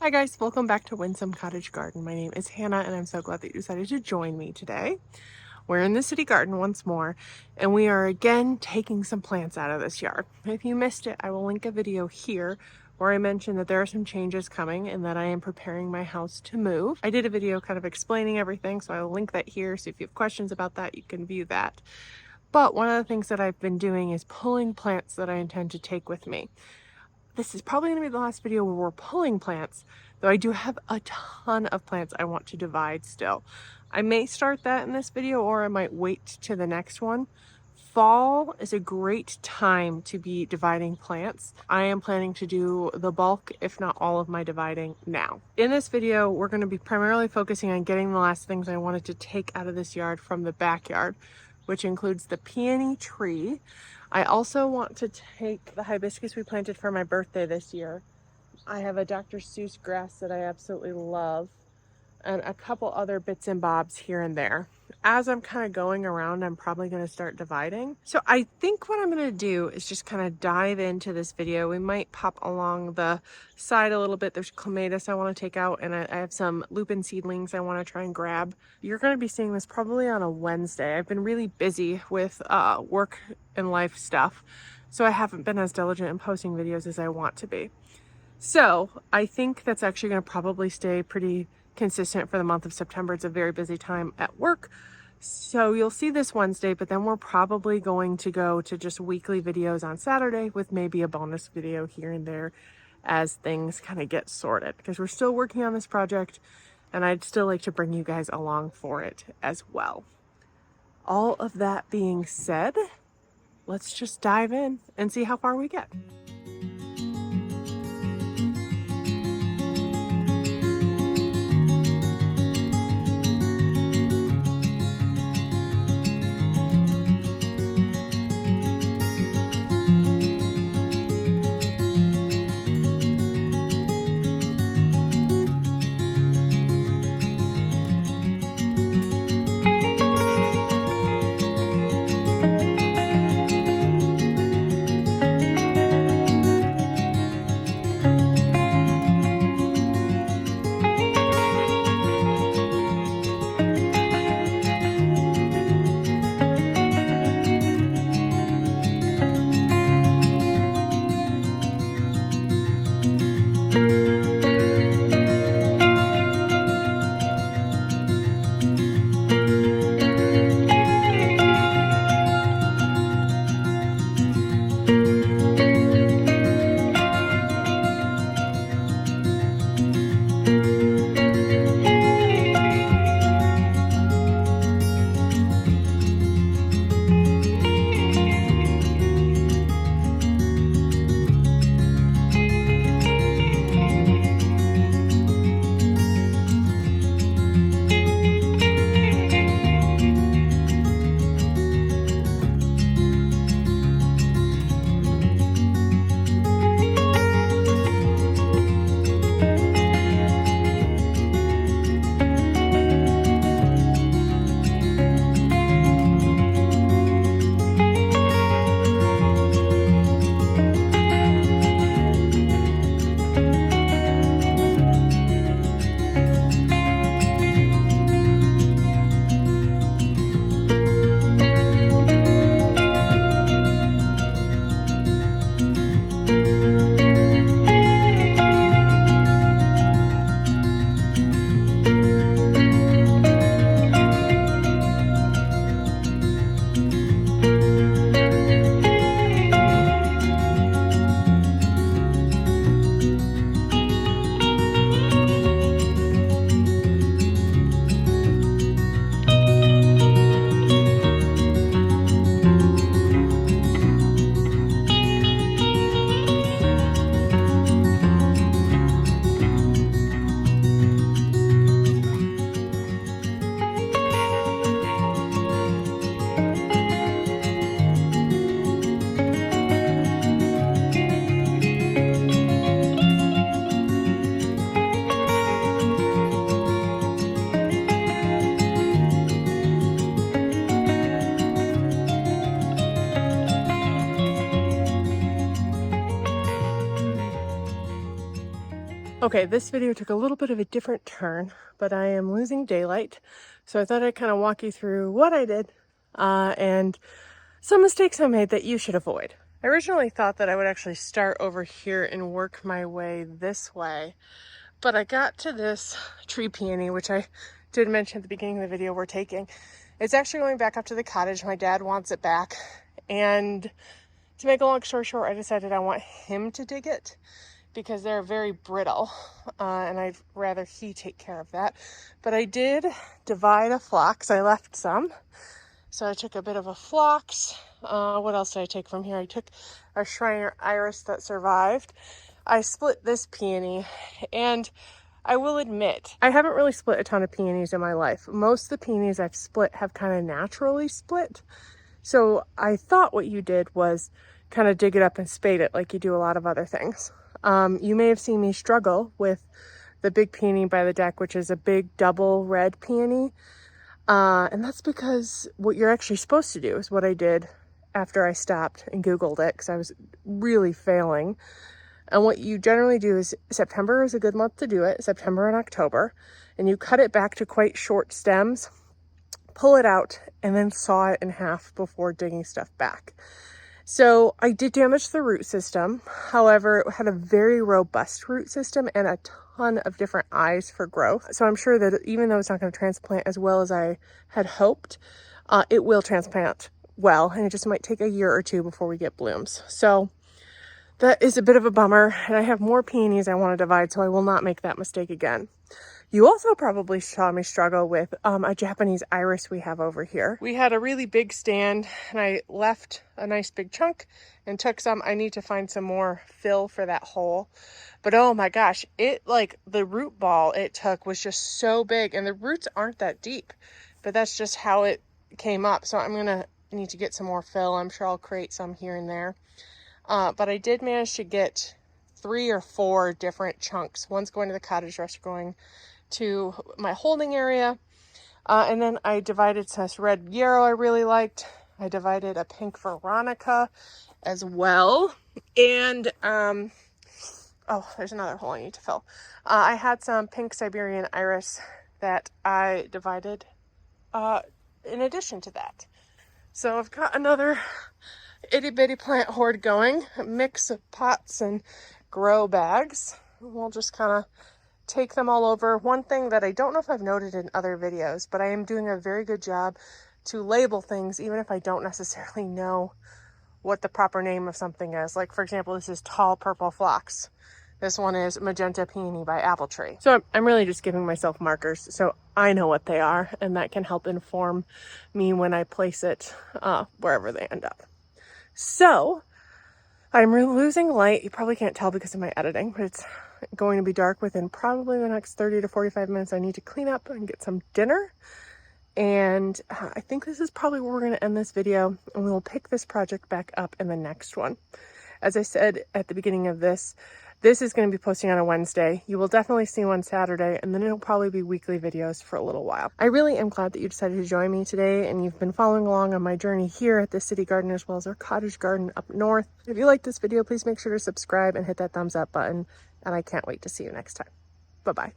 Hi guys, welcome back to Windsome Cottage Garden. My name is Hannah and I'm so glad that you decided to join me today. We're in the city garden once more and we are again taking some plants out of this yard. If you missed it, I will link a video here where I mentioned that there are some changes coming and that I am preparing my house to move. I did a video kind of explaining everything, so I will link that here, so if you have questions about that, you can view that. But one of the things that I've been doing is pulling plants that I intend to take with me. This is probably going to be the last video where we're pulling plants, though I do have a ton of plants I want to divide still. I may start that in this video or I might wait to the next one. Fall is a great time to be dividing plants. I am planning to do the bulk, if not all of my dividing now. In this video, we're going to be primarily focusing on getting the last things I wanted to take out of this yard from the backyard, which includes the peony tree. I also want to take the hibiscus we planted for my birthday this year. I have a Dr. Seuss grass that I absolutely love, and a couple other bits and bobs here and there. As I'm kind of going around, I'm probably going to start dividing. So I think what I'm going to do is just kind of dive into this video. We might pop along the side a little bit. There's clematis I want to take out, and I have some lupin seedlings I want to try and grab. You're going to be seeing this probably on a Wednesday. I've been really busy with work and life stuff, so I haven't been as diligent in posting videos as I want to be. So I think that's actually going to probably stay pretty consistent for the month of September. It's a very busy time at work, so you'll see this Wednesday, but then we're probably going to go to just weekly videos on Saturday with maybe a bonus video here and there as things kind of get sorted, because we're still working on this project and I'd still like to bring you guys along for it as well. All of that being said, let's just dive in and see how far we get. Okay, this video took a little bit of a different turn, but I am losing daylight. So I thought I'd kind of walk you through what I did and some mistakes I made that you should avoid. I originally thought that I would actually start over here and work my way this way, but I got to this tree peony, which I did mention at the beginning of the video we're taking. It's actually going back up to the cottage. My dad wants it back. And to make a long story short, I decided I want him to dig it because they're very brittle, and I'd rather he take care of that. But I did divide a phlox. I left some. So I took a bit of a phlox. What else did I take from here? I took a Shriner iris that survived. I split this peony, and I will admit, I haven't really split a ton of peonies in my life. Most of the peonies I've split have kind of naturally split. So I thought what you did was kind of dig it up and spade it like you do a lot of other things. You may have seen me struggle with the big peony by the deck, which is a big double red peony. And that's because what you're actually supposed to do is what I did after I stopped and Googled it, because I was really failing. And what you generally do is September is a good month to do it, September and October, and you cut it back to quite short stems, pull it out, and then saw it in half before digging stuff back. So I did damage the root system. However, it had a very robust root system and a ton of different eyes for growth. So I'm sure that even though it's not going to transplant as well as I had hoped, it will transplant well, and it just might take a year or two before we get blooms. So that is a bit of a bummer, and I have more peonies I want to divide, so I will not make that mistake again. You also probably saw me struggle with a Japanese iris we have over here. We had a really big stand, and I left a nice big chunk and took some. I need to find some more fill for that hole. But oh my gosh, the root ball it took was just so big, and the roots aren't that deep, but that's just how it came up. So I'm gonna need to get some more fill. I'm sure I'll create some here and there. But I did manage to get 3 or 4 different chunks. One's going to the cottage, the rest are going to my holding area. And then I divided this red yarrow I really liked. I divided a pink veronica as well. And, oh, there's another hole I need to fill. I had some pink Siberian iris that I divided in addition to that. So I've got another itty bitty plant hoard going, a mix of pots and grow bags. We'll just kind of take them all over. One thing that I don't know if I've noted in other videos, but I am doing a very good job to label things even if I don't necessarily know what the proper name of something is. Like, for example, this is tall purple phlox. This one is magenta peony by apple tree. So I'm really just giving myself markers so I know what they are, and that can help inform me when I place it wherever they end up. So I'm losing light. You probably can't tell because of my editing, but it's going to be dark within probably the next 30 to 45 minutes. I need to clean up and get some dinner. And I think this is probably where we're going to end this video, and we will pick this project back up in the next one. As I said at the beginning of this is going to be posting on a Wednesday. You will definitely see one Saturday, and then it'll probably be weekly videos for a little while. I really am glad that you decided to join me today, and you've been following along on my journey here at the city garden as well as our cottage garden up north. If you like this video, please make sure to subscribe and hit that thumbs up button, and I can't wait to see you next time. Bye-bye.